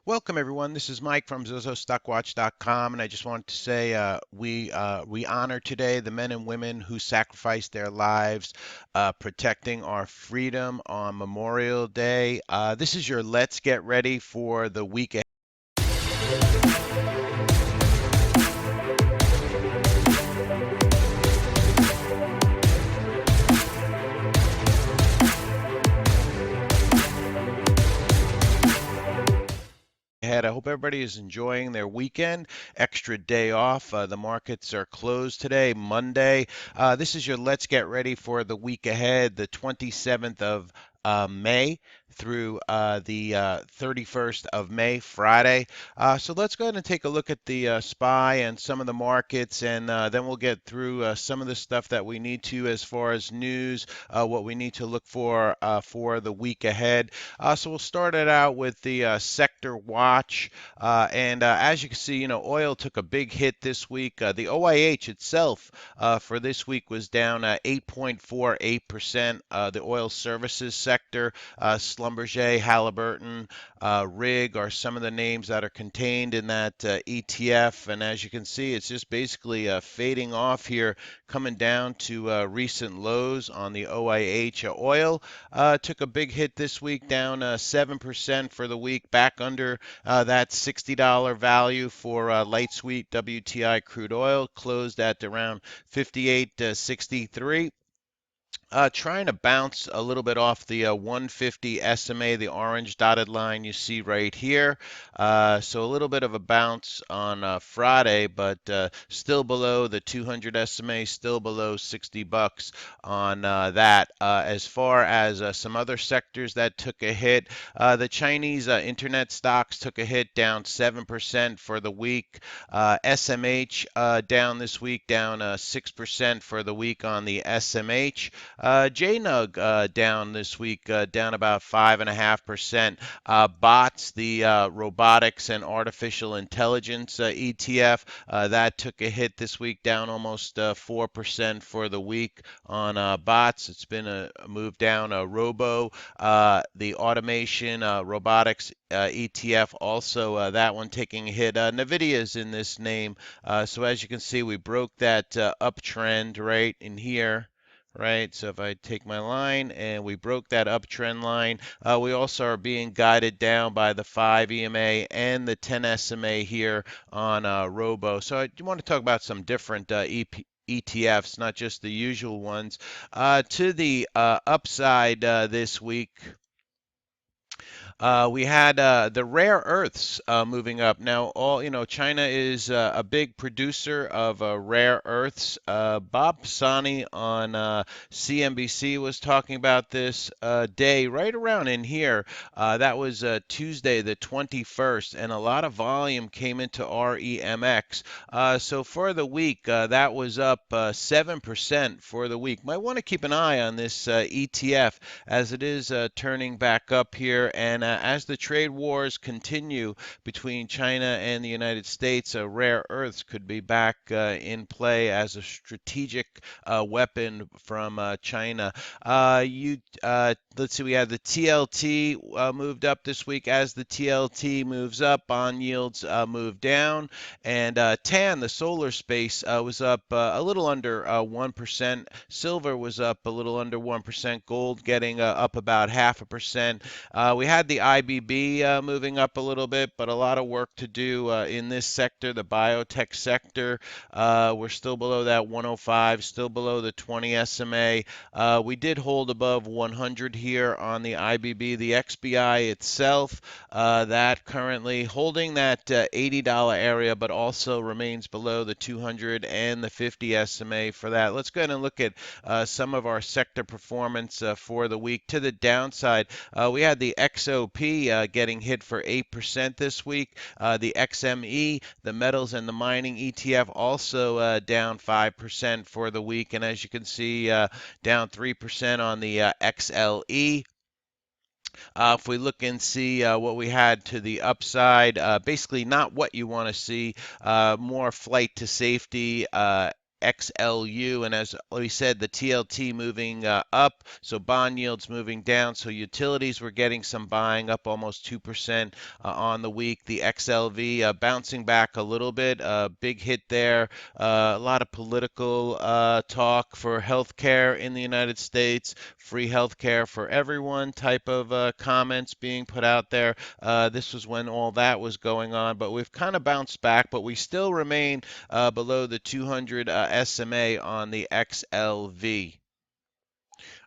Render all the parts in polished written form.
Welcome everyone. This is Mike from ZoZoStockWatch.com, and I just wanted to say we honor today the men and women who sacrificed their lives protecting our freedom on Memorial Day. This is your Let's Get Ready for the week ahead. I hope everybody is enjoying their weekend. Extra day off. The markets are closed today, Monday. This is your Let's Get Ready for the week ahead, the 27th of May through the 31st of May, Friday. So let's go ahead and take a look at the SPY and some of the markets, and then we'll get through some of the stuff that we need to as far as news, what we need to look for the week ahead. So we'll start it out with the sector watch. And as you can see, oil took a big hit this week. The OIH itself for this week was down 8.48%. The oil services sector, Schlumberger, Halliburton, Rig are some of the names that are contained in that ETF. And as you can see, it's just basically fading off here, coming down to recent lows on the OIH. Oil took a big hit this week, down 7% for the week, back under that $60 value for light sweet WTI crude oil, closed at around 58.63. Trying to bounce a little bit off the 150 SMA, the orange dotted line you see right here. So a little bit of a bounce on Friday, but still below the 200 SMA, still below 60 bucks on that. As far as some other sectors that took a hit, the Chinese internet stocks took a hit, down 7% for the week. SMH down this week, down 6% for the week on the SMH. JNUG down this week, down about 5.5%. Bots, the robotics and artificial intelligence ETF, that took a hit this week, down almost 4% for the week on bots. It's been a move down. Robo, the automation robotics ETF, also that one taking a hit. NVDA is in this name. So as you can see, we broke that uptrend right in here. Right, so if I take my line and we broke that uptrend line, we also are being guided down by the 5 EMA and the 10 SMA here on Robo. So I want to talk about some different ETFs, not just the usual ones. To the upside this week, we had the rare earths moving up. Now, China is a big producer of rare earths. Bob Pisani on CNBC was talking about this day right around in here. That was Tuesday, the 21st, and a lot of volume came into REMX. So for the week, that was up 7% for the week. Might want to keep an eye on this ETF as it is turning back up here. And as the trade wars continue between China and the United States, rare earths could be back in play as a strategic weapon from China. Let's see, we had the TLT moved up this week. As the TLT moves up, bond yields move down. And TAN, the solar space, was up a little under 1%. Silver was up a little under 1%. Gold getting up about 0.5%. We had the IBB moving up a little bit, but a lot of work to do in this sector, the biotech sector. We're still below that 105, still below the 20 SMA. We did hold above 100 here on the IBB. The XBI itself, that currently holding that $80 area, but also remains below the 200 and the 50 SMA for that. Let's go ahead and look at some of our sector performance for the week. To the downside, we had the XOP getting hit for 8% this week. The XME, the metals and the mining ETF, also down 5% for the week. And as you can see, down 3% on the XLE. If we look and see what we had to the upside, basically not what you want to see, more flight to safety. XLU, and as we said, the TLT moving up, so bond yields moving down. So utilities were getting some buying up almost 2% on the week. The XLV bouncing back a little bit, big hit there. A lot of political talk for healthcare in the United States, free healthcare for everyone type of comments being put out there. This was when all that was going on, but we've kind of bounced back, but we still remain below the 200 SMA on the XLV.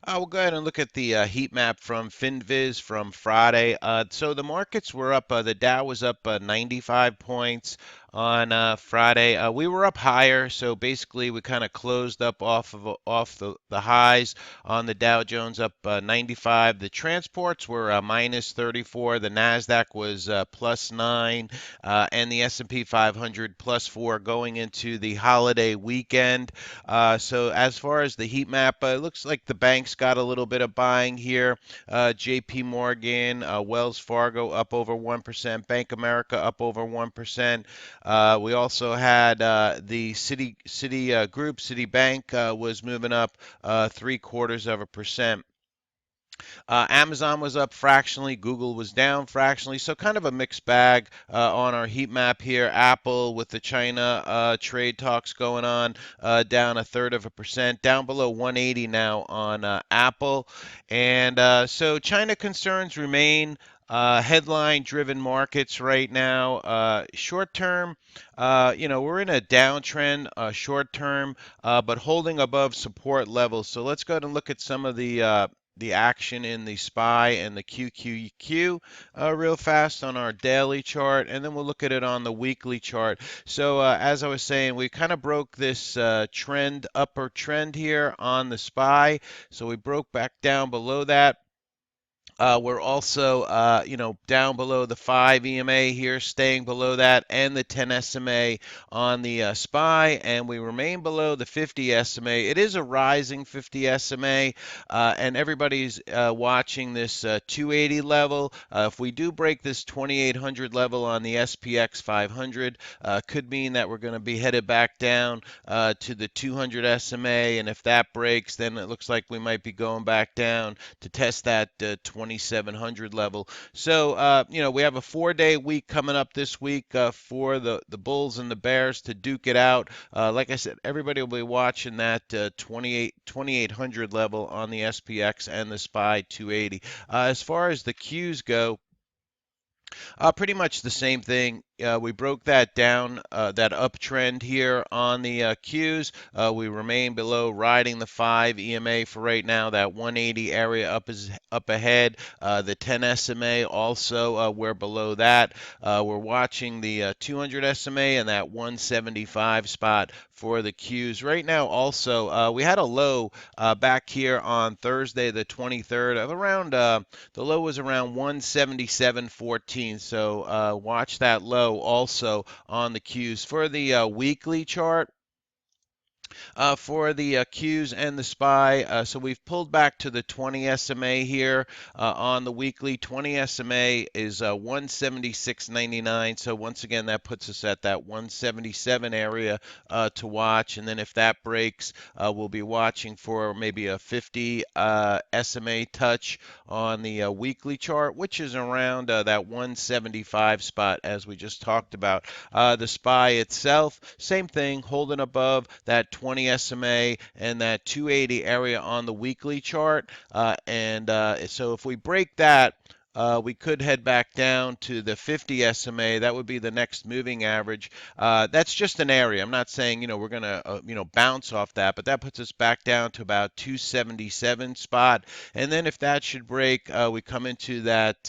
We'll go ahead and look at the heat map from FinViz from Friday. So the markets were up. The Dow was up 95 points on Friday. We were up higher, so basically we kind of closed up off the highs on the Dow Jones up 95. The transports were minus 34. The Nasdaq was plus 9, and the S&P 500 plus 4 going into the holiday weekend. So as far as the heat map, it looks like the banks got a little bit of buying here. JP Morgan, Wells Fargo up over 1%, Bank America up over 1%. We also had the Citi Group, Citibank was moving up 0.75%. Amazon was up fractionally, Google was down fractionally, so kind of a mixed bag on our heat map here. Apple with the China trade talks going on, down 1/3%, down below 180 now on Apple. And so China concerns remain. Headline driven markets right now. Short term, we're in a downtrend, short term, but holding above support levels. So let's go ahead and look at some of the action in the SPY and the QQQ real fast on our daily chart, and then we'll look at it on the weekly chart. So as I was saying, we kind of broke this upper trend here on the SPY. So we broke back down below that. We're also, down below the 5 EMA here, staying below that, and the 10 SMA on the SPY, and we remain below the 50 SMA. It is a rising 50 SMA, and everybody's watching this 280 level. If we do break this 2800 level on the SPX 500, could mean that we're going to be headed back down to the 200 SMA, and if that breaks, then it looks like we might be going back down to test that 2700 level. So, we have a 4-day week coming up this week for the Bulls and the Bears to duke it out. Like I said, everybody will be watching that 2800 level on the SPX and the SPY 280. As far as the Qs go, pretty much the same thing. We broke that down, that uptrend here on the Qs. We remain below, riding the 5 EMA for right now. That 180 area up ahead. The 10 SMA also, we're below that. We're watching the 200 SMA and that 175 spot for the Qs. Right now, also, we had a low back here on Thursday, the 23rd, of around, the low was around 177.14. So watch that low also on the Qs. For the weekly chart, for the Qs and the SPY. So we've pulled back to the 20 SMA here on the weekly. 20 SMA is 176.99. So once again, that puts us at that 177 area to watch. And then if that breaks, we'll be watching for maybe a 50 SMA touch on the weekly chart, which is around that 175 spot as we just talked about. The SPY itself, same thing, holding above that 20 SMA and that 280 area on the weekly chart. So if we break that, we could head back down to the 50 SMA. That would be the next moving average. That's just an area. I'm not saying, we're going to, bounce off that, but that puts us back down to about 277 spot. And then if that should break, we come into that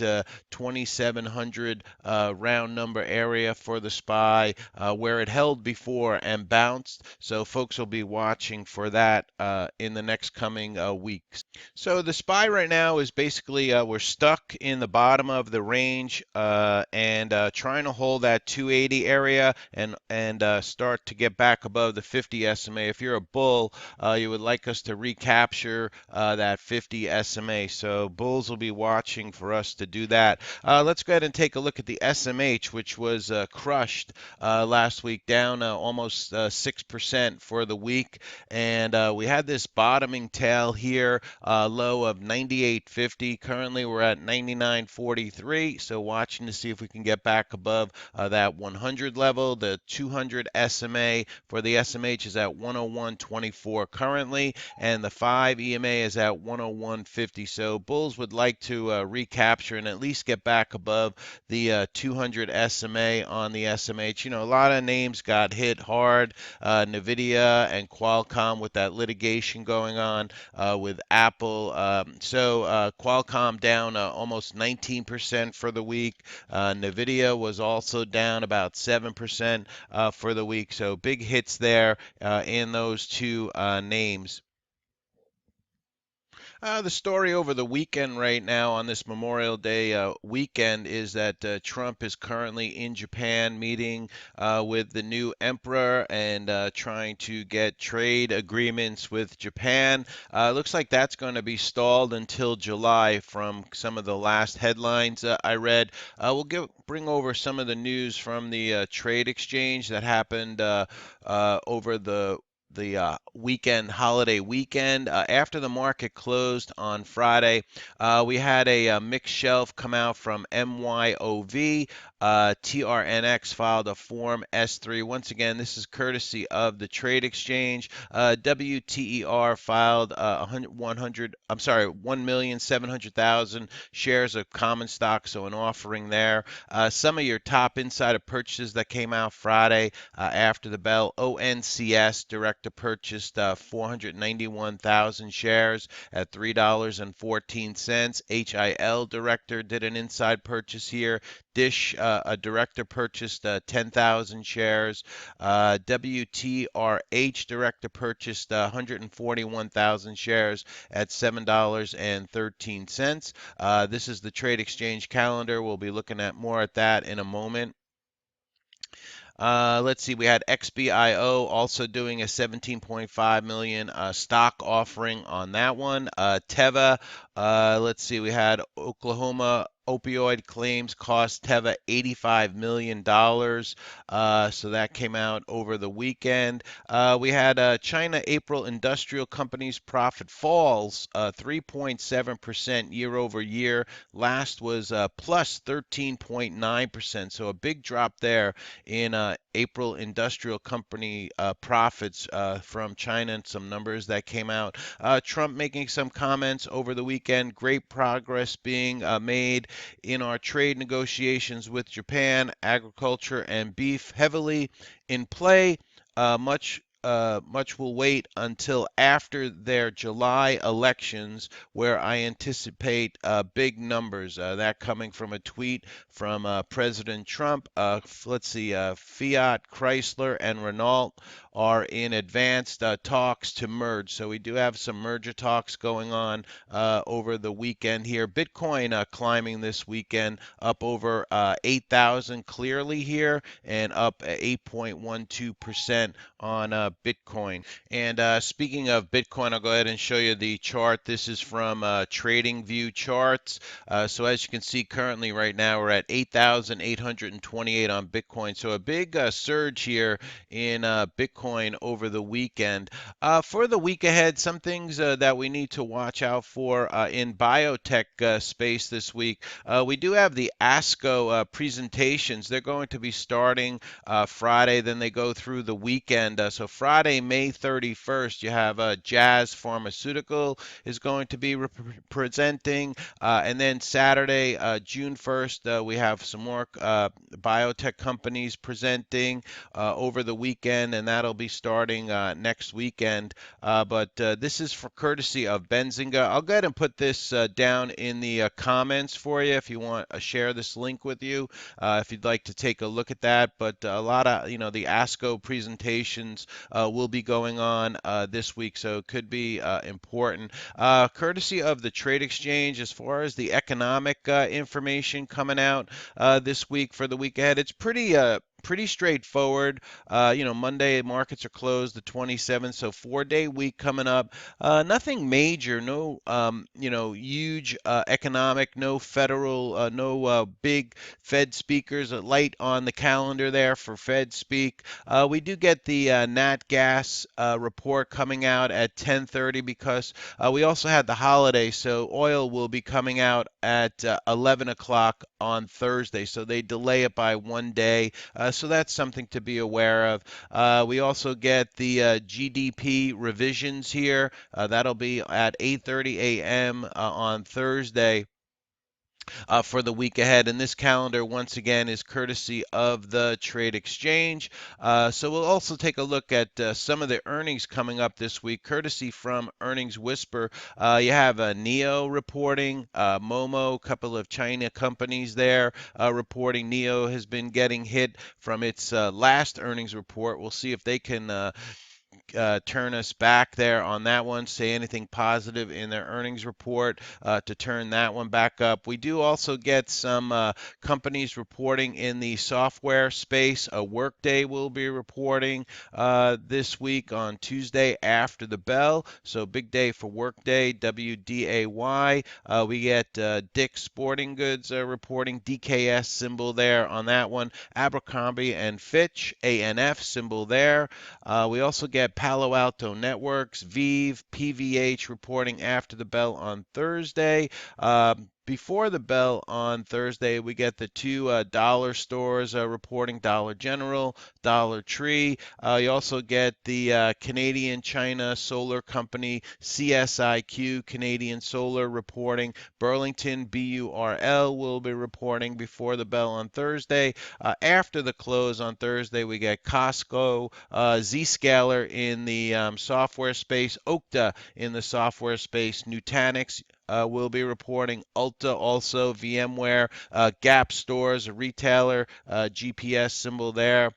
2700 round number area for the SPY, where it held before and bounced. So folks will be watching for that in the next coming weeks. So the SPY right now is basically we're stuck in the bottom of the range and trying to hold that 280 area and start to get back above the 50 SMA. If you're a bull, you would like us to recapture that 50 SMA. So bulls will be watching for us to do that. Let's go ahead and take a look at the SMH, which was crushed last week, down almost 6% for the week. And we had this bottoming tail here, low of 98.50. Currently, we're at 99.43. So watching to see if we can get back above that 100 level. The 200 SMA for the SMH is at 101.24 currently, and the 5 EMA is at 101.50. So bulls would like to recapture and at least get back above the 200 SMA on the SMH. You know, a lot of names got hit hard. NVDA and Qualcomm with that litigation going on with Apple. Qualcomm down almost 19% for the week. NVIDIA was also down about 7% for the week. So big hits there in those two names. The story over the weekend right now on this Memorial Day weekend is that Trump is currently in Japan meeting with the new emperor and trying to get trade agreements with Japan. Looks like that's going to be stalled until July from some of the last headlines I read. Bring over some of the news from the trade exchange that happened over the weekend, holiday weekend. After the market closed on Friday, we had a mixed shelf come out from MYOV. TRNX filed a Form S3. Once again, this is courtesy of the trade exchange. WTER filed 1,700,000 shares of common stock, so an offering there. Some of your top insider purchases that came out Friday after the bell. ONCS director purchased 491,000 shares at $3.14. HIL director did an inside purchase here. Dish, a director purchased 10,000 shares. WTRH director purchased 141,000 shares at $7.13. This is the trade exchange calendar. We'll be looking at more at that in a moment. Let's see, we had XBIO also doing a 17.5 million stock offering on that one. Teva, let's see, we had Oklahoma opioid claims cost Teva $85 million. So that came out over the weekend. We had China April industrial companies profit falls 3.7% year over year. Last was plus 13.9%. So a big drop there in April industrial company profits from China and some numbers that came out. Trump making some comments over the weekend. Great progress being made in our trade negotiations with Japan. Agriculture and beef heavily in play. Much will wait until after their July elections, where I anticipate big numbers. That coming from a tweet from President Trump. Let's see, Fiat, Chrysler, and Renault are in advanced talks to merge. So we do have some merger talks going on over the weekend here. Bitcoin climbing this weekend up over 8,000 clearly here and up 8.12% on Bitcoin. And speaking of Bitcoin, I'll go ahead and show you the chart. This is from TradingView charts. So as you can see currently right now, we're at 8,828 on Bitcoin. So a big surge here in Bitcoin over the weekend. For the week ahead, some things that we need to watch out for in biotech space this week. We do have the ASCO presentations. They're going to be starting Friday, then they go through the weekend. So Friday, May 31st, you have Jazz Pharmaceutical is going to be presenting. And then Saturday, June 1st, we have some more biotech companies presenting over the weekend, and that'll be starting next weekend. But this is for courtesy of Benzinga. I'll go ahead and put this down in the comments for you if you want to share this link with you, if you'd like to take a look at that. But a lot of, the ASCO presentations will be going on this week, so it could be important. Courtesy of the trade exchange, as far as the economic information coming out this week for the week ahead, it's pretty straightforward. Monday markets are closed the 27th, so 4-day week coming up. Nothing major, no, huge economic, no federal, no big Fed speakers, light on the calendar there for Fed speak. We do get the Nat Gas report coming out at 10:30 because we also had the holiday, so oil will be coming out at 11 o'clock on Thursday, so they delay it by 1 day. So that's something to be aware of. We also get the GDP revisions here. That'll be at 8:30 a.m. On Thursday for the week ahead. And this calendar, once again, is courtesy of the trade exchange. So we'll also take a look at some of the earnings coming up this week, courtesy from Earnings Whisper. You have NEO reporting, Momo, a couple of China companies there reporting. NEO has been getting hit from its last earnings report. We'll see if they can turn us back there on that one, say anything positive in their earnings report to turn that one back up. We do also get some companies reporting in the software space. Workday will be reporting this week on Tuesday after the bell, so big day for Workday, WDAY. We get Dick's Sporting Goods reporting, DKS symbol there on that one. Abercrombie and Fitch, ANF symbol there. We also get Palo Alto Networks, Vive, PVH reporting after the bell on Thursday. Before the bell on Thursday, we get the two dollar stores reporting, Dollar General, Dollar Tree. You also get the Canadian China Solar Company, CSIQ, Canadian Solar reporting. Burlington, BURL, will be reporting before the bell on Thursday. After the close on Thursday, we get Costco, Zscaler in the software space, Okta in the software space, Nutanix will be reporting, Ulta also, VMware, Gap Stores, a retailer, GPS symbol there.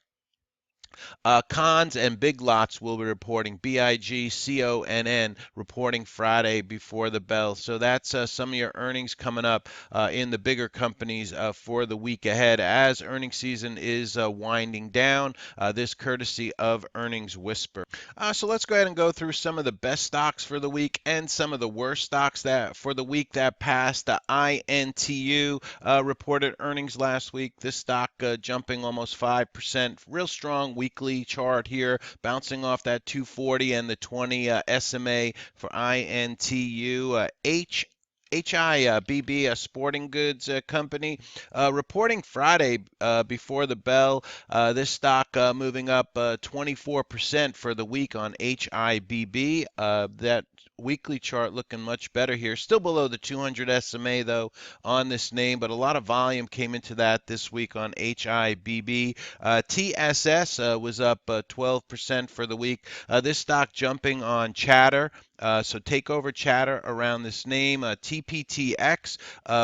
Cons and Big Lots will be reporting, BIGCONN, reporting Friday before the bell. So that's some of your earnings coming up in the bigger companies for the week ahead as earnings season is winding down. This courtesy of Earnings Whisper. So let's go ahead and go through some of the best stocks for the week and some of the worst stocks that for the week that passed. The INTU reported earnings last week. This stock jumping almost 5%. Real strong weekly chart here, bouncing off that 240 and the 20 SMA for INTU. HIBB, a sporting goods company, reporting Friday before the bell. This stock moving up 24% for the week on HIBB. That weekly chart looking much better here. Still below the 200 SMA though on this name, but a lot of volume came into that this week on HIBB. TSS was up 12% for the week. This stock jumping on Chatter. So takeover chatter around this name. TPTX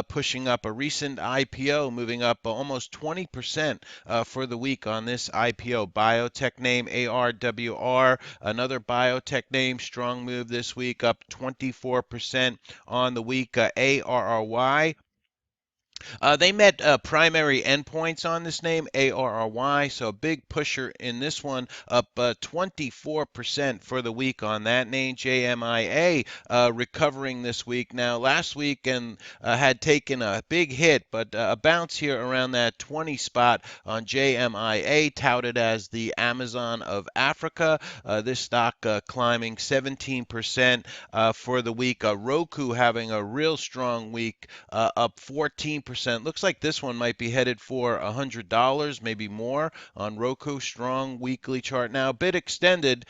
pushing up a recent IPO, moving up almost 20% for the week on this IPO. Biotech name ARWR, another biotech name, strong move this week, up 24% on the week. ARRY. They met primary endpoints on this name, ARRY, so a big pusher in this one, up 24% for the week on that name. JMIA recovering this week. Now, last week and had taken a big hit, but a bounce here around that 20 spot on JMIA, touted as the Amazon of Africa. This stock climbing 17% for the week. Roku having a real strong week, up 14%. Looks like this one might be headed for $100, maybe more on Roku. Strong weekly chart now, a bit extended,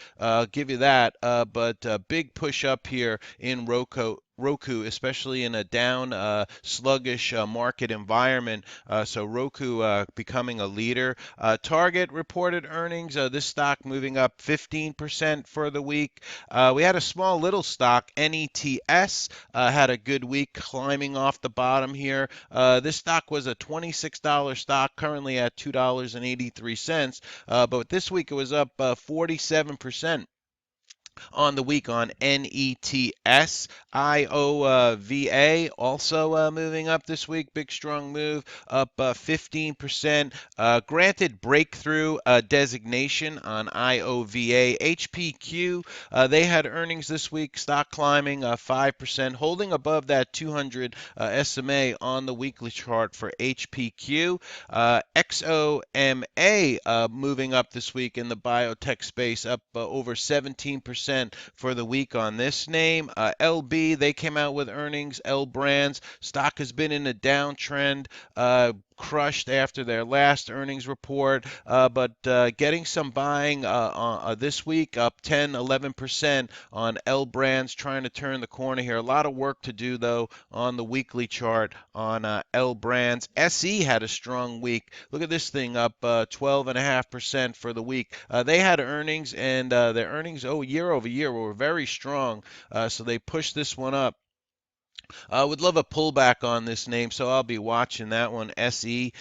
give you that, but a big push up here in Roku. Roku, especially in a down, sluggish market environment. So Roku becoming a leader. Target reported earnings. This stock moving up 15% for the week. We had a small little stock, NETS, had a good week climbing off the bottom here. This stock was a $26 stock, currently at $2.83. But this week it was up 47% on the week on NETS. IOVA also moving up this week. Big strong move, up 15%. Granted breakthrough designation on IOVA. HPQ, they had earnings this week. Stock climbing 5%, holding above that 200 SMA on the weekly chart for HPQ. XOMA moving up this week in the biotech space, up over 17% for the week on this name. LB, they came out with earnings. L Brands, stock has been in a downtrend. Crushed after their last earnings report, but getting some buying this week, up 10-11% on L Brands, trying to turn the corner here. A lot of work to do, though, on the weekly chart on L Brands. SE had a strong week. Look at this thing, up 12.5% for the week. They had earnings, and their earnings, year over year, were very strong, so they pushed this one up. Would love a pullback on this name, so I'll be watching that one, SE,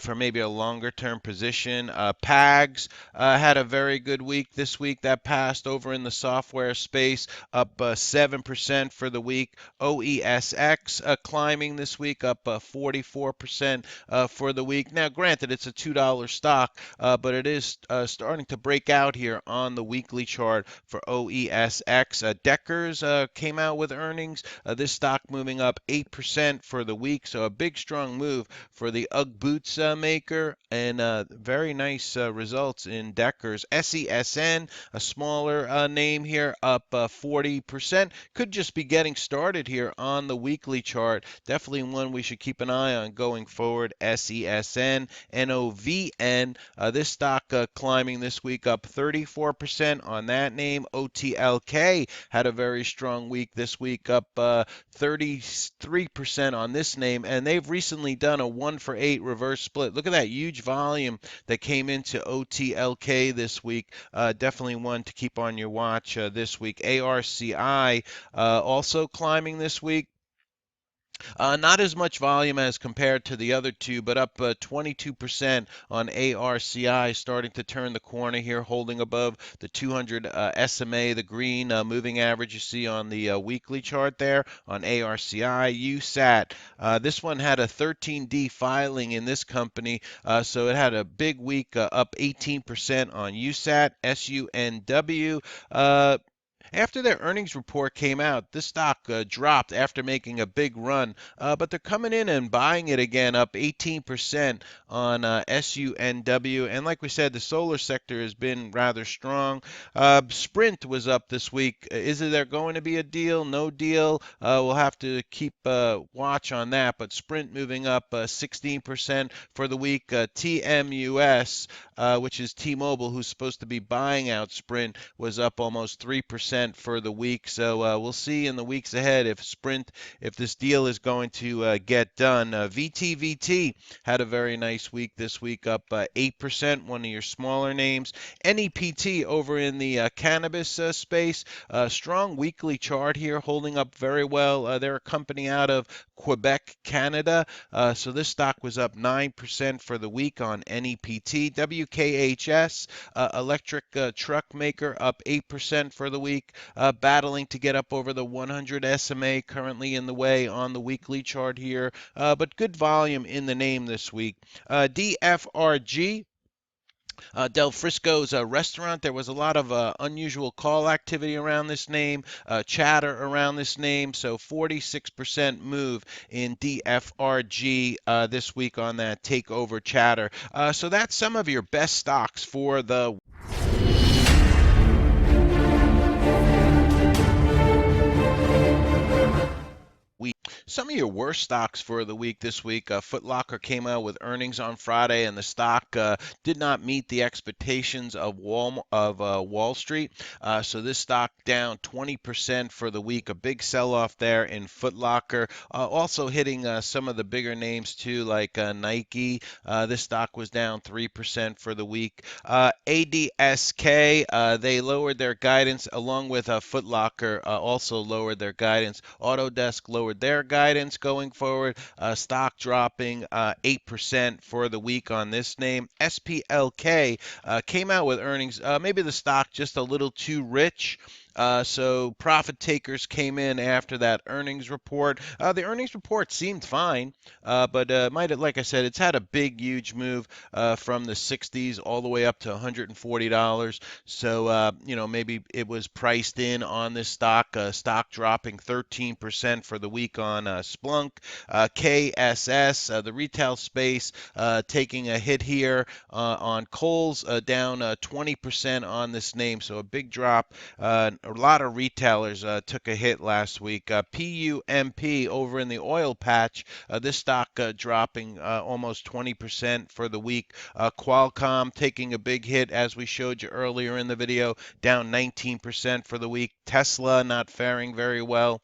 for maybe a longer term position. PAGS had a very good week this week. That passed over in the software space, up 7% for the week. OESX climbing this week, up 44% for the week. Now, granted, it's a $2 stock, but it is starting to break out here on the weekly chart for OESX. Deckers came out with earnings. This stock moving up 8% for the week, so a big strong move for the UGG boots maker, and very nice results in Deckers. SESN, a smaller name here, up 40%. Could just be getting started here on the weekly chart. Definitely one we should keep an eye on going forward. SESN, NOVN, this stock climbing this week, up 34% on that name. OTLK had a very strong week this week, up 33% on this name, and they've recently done a 1-for-8 reverse split. Look at that huge volume that came into OTLK this week. Definitely one to keep on your watch this week. ARCI also climbing this week. Not as much volume as compared to the other two, but up 22% on ARCI, starting to turn the corner here, holding above the 200 SMA, the green moving average you see on the weekly chart there on ARCI. USAT, this one had a 13D filing in this company, so it had a big week, up 18% on USAT. SUNW. After their earnings report came out, this stock dropped after making a big run, but they're coming in and buying it again, up 18% on SUNW. And like we said, the solar sector has been rather strong. Sprint was up this week. Is there going to be a deal? No deal? We'll have to keep watch on that. But Sprint moving up 16% for the week. TMUS, which is T-Mobile, who's supposed to be buying out Sprint, was up almost 3% for the week. So we'll see in the weeks ahead if this deal is going to get done. VTVT had a very nice week this week, up 8%, one of your smaller names. NEPT over in the cannabis space, strong weekly chart here, holding up very well. They're a company out of Quebec, Canada. So this stock was up 9% for the week on NEPT. WKHS, electric truck maker, up 8% for the week, battling to get up over the 100 SMA, currently in the way on the weekly chart here, but good volume in the name this week. DFRG, Del Frisco's restaurant. There was a lot of unusual call activity around this name, chatter around this name, so 46% move in DFRG this week on that takeover chatter. So that's some of your best stocks for the week. Some of your worst stocks for the week this week. Foot Locker came out with earnings on Friday, and the stock did not meet the expectations of Wall Street. So this stock down 20% for the week. A big sell-off there in Foot Locker. Also hitting some of the bigger names too, like Nike. This stock was down 3% for the week. ADSK, they lowered their guidance along with Foot Locker also lowered their guidance. Autodesk lowered their guidance going forward. Stock dropping 8% for the week on this name. SPLK came out with earnings. Maybe the stock just a little too rich. So profit takers came in after that earnings report. The earnings report seemed fine, but might have, like I said, it's had a big, huge move from the 60s all the way up to $140. So maybe it was priced in on this stock. Stock dropping 13% for the week on Splunk. KSS, the retail space, taking a hit here on Kohl's, down 20% on this name. So a big drop. A lot of retailers took a hit last week. PUMP over in the oil patch, this stock dropping almost 20% for the week. Qualcomm taking a big hit, as we showed you earlier in the video, down 19% for the week. Tesla not faring very well.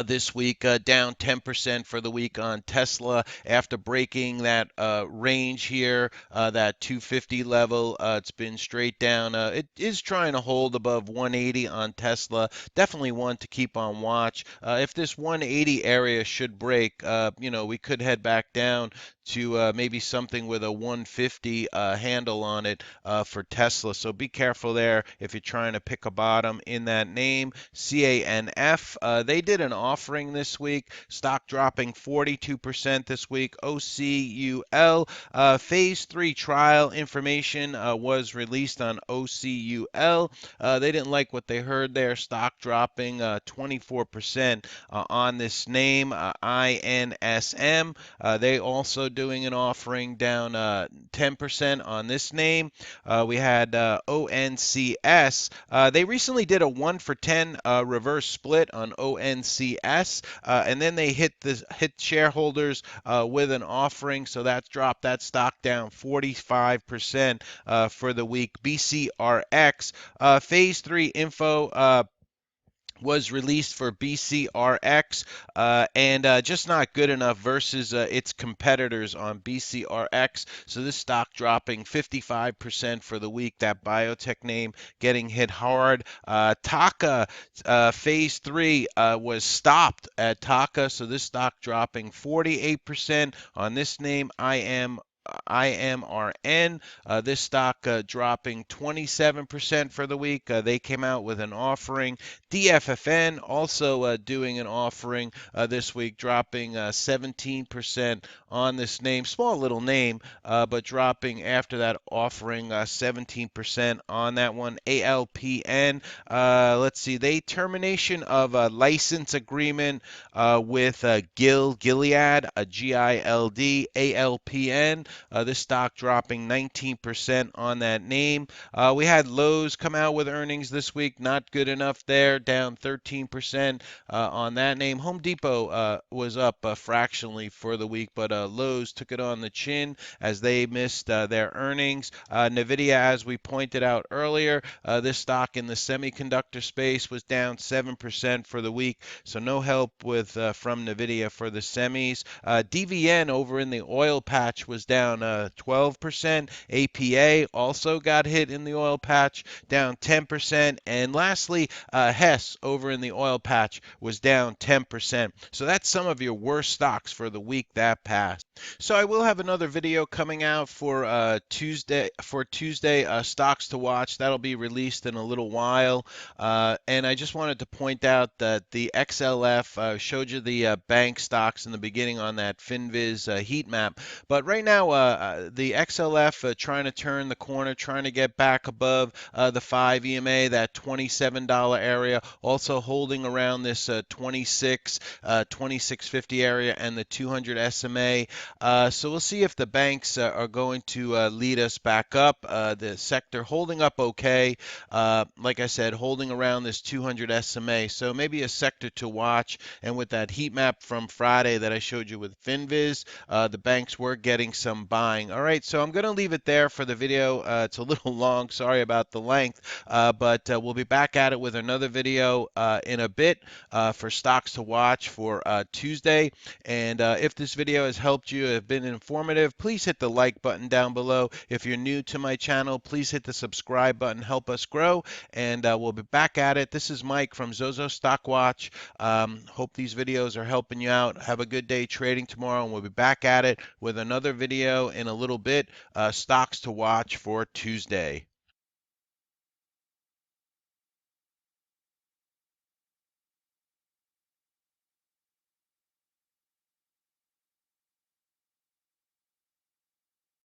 This week, down 10% for the week on Tesla after breaking that range here, that 250 level. It's been straight down. It is trying to hold above 180 on Tesla. Definitely one to keep on watch. If this 180 area should break, we could head back down to maybe something with a 150 handle on it for Tesla. So be careful there if you're trying to pick a bottom in that name. CANF, they did an offering this week. Stock dropping 42% this week. OCUL, phase 3 trial information was released on OCUL. They didn't like what they heard there. Stock dropping 24% on this name. INSM, they also doing an offering down 10% on this name. We had ONCS. They recently did a 1 for 10 reverse split on ONCS, and then they hit shareholders with an offering, so that's dropped that stock down 45% for the week. BCRX, phase 3 info was released for BCRX, and just not good enough versus its competitors on BCRX. So this stock dropping 55% for the week. That biotech name getting hit hard. Taka, phase 3 was stopped at Taka, so this stock dropping 48% on this name. IMRN, this stock dropping 27% for the week. They came out with an offering. DFFN also doing an offering this week, dropping 17% on this name. Small little name, but dropping after that offering 17% on that one. ALPN, let's see, they termination of a license agreement with Gilead, GILD, ALPN. This stock dropping 19% on that name. We had Lowe's come out with earnings this week. Not good enough there, down 13% on that name. Home Depot was up fractionally for the week, but Lowe's took it on the chin as they missed their earnings. NVDA, as we pointed out earlier, this stock in the semiconductor space was down 7% for the week, so no help with from NVIDIA for the semis. DVN over in the oil patch was down 12%. APA also got hit in the oil patch, down 10%. And lastly, Hess over in the oil patch was down 10%. So that's some of your worst stocks for the week that passed. So I will have another video coming out for Tuesday stocks to watch. That'll be released in a little while. And I just wanted to point out that the XLF showed you the bank stocks in the beginning on that FinViz heat map. But right now, the XLF trying to turn the corner, trying to get back above the 5 EMA, that $27 area, also holding around this 2650 area and the 200 SMA. So we'll see if the banks are going to lead us back up. The sector holding up okay. Like I said, holding around this 200 SMA. So maybe a sector to watch. And with that heat map from Friday that I showed you with FinViz, the banks were getting some buying. All right, so I'm going to leave it there for the video. It's a little long. Sorry about the length, but we'll be back at it with another video in a bit for stocks to watch for Tuesday. And if this video has helped you, have been informative, please hit the like button down below. If you're new to my channel, please hit the subscribe button. Help us grow. And we'll be back at it. This is Mike from ZoZoStockWatch. Hope these videos are helping you out. Have a good day trading tomorrow, and we'll be back at it with another video in a little bit. Stocks to watch for Tuesday.